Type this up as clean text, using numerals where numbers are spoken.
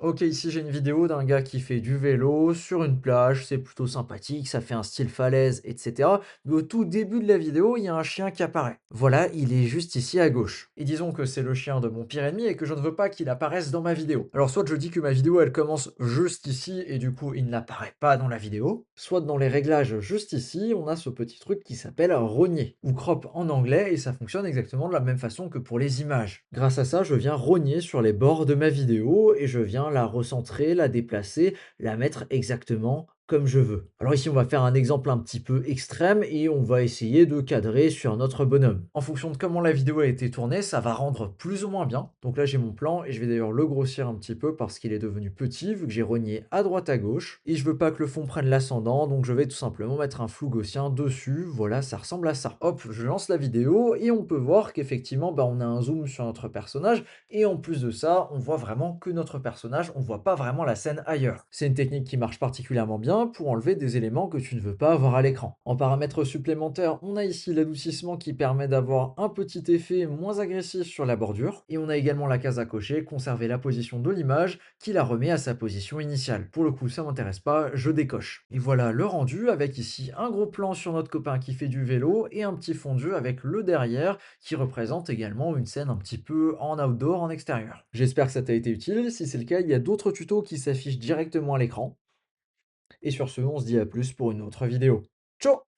Ok, ici j'ai une vidéo d'un gars qui fait du vélo sur une plage, c'est plutôt sympathique, ça fait un style falaise, etc. Mais au tout début de la vidéo, il y a un chien qui apparaît. Voilà, il est juste ici à gauche. Et disons que c'est le chien de mon pire ennemi et que je ne veux pas qu'il apparaisse dans ma vidéo. Alors soit je dis que ma vidéo elle commence juste ici et du coup il n'apparaît pas dans la vidéo, soit dans les réglages juste ici, on a ce petit truc qui s'appelle rogner, ou crop en anglais, et ça fonctionne exactement de la même façon que pour les images. Grâce à ça, je viens rogner sur les bords de ma vidéo et je viens la recentrer, la déplacer, la mettre exactement comme je veux. Alors ici, on va faire un exemple un petit peu extrême et on va essayer de cadrer sur notre bonhomme. En fonction de comment la vidéo a été tournée, ça va rendre plus ou moins bien. Donc là, j'ai mon plan et je vais d'ailleurs le grossir un petit peu parce qu'il est devenu petit vu que j'ai rogné à droite à gauche. Et je veux pas que le fond prenne l'ascendant, donc je vais tout simplement mettre un flou gaussien dessus. Voilà, ça ressemble à ça. Hop, je lance la vidéo et on peut voir qu'effectivement, bah, on a un zoom sur notre personnage et en plus de ça, on voit vraiment que notre personnage, on voit pas vraiment la scène ailleurs. C'est une technique qui marche particulièrement bien pour enlever des éléments que tu ne veux pas avoir à l'écran. En paramètres supplémentaires, on a ici l'adoucissement qui permet d'avoir un petit effet moins agressif sur la bordure et on a également la case à cocher, conserver la position de l'image qui la remet à sa position initiale. Pour le coup, ça m'intéresse pas, je décoche. Et voilà le rendu avec ici un gros plan sur notre copain qui fait du vélo et un petit fondu avec le derrière qui représente également une scène un petit peu en outdoor, en extérieur. J'espère que ça t'a été utile. Si c'est le cas, il y a d'autres tutos qui s'affichent directement à l'écran. Et sur ce, on se dit à plus pour une autre vidéo. Ciao!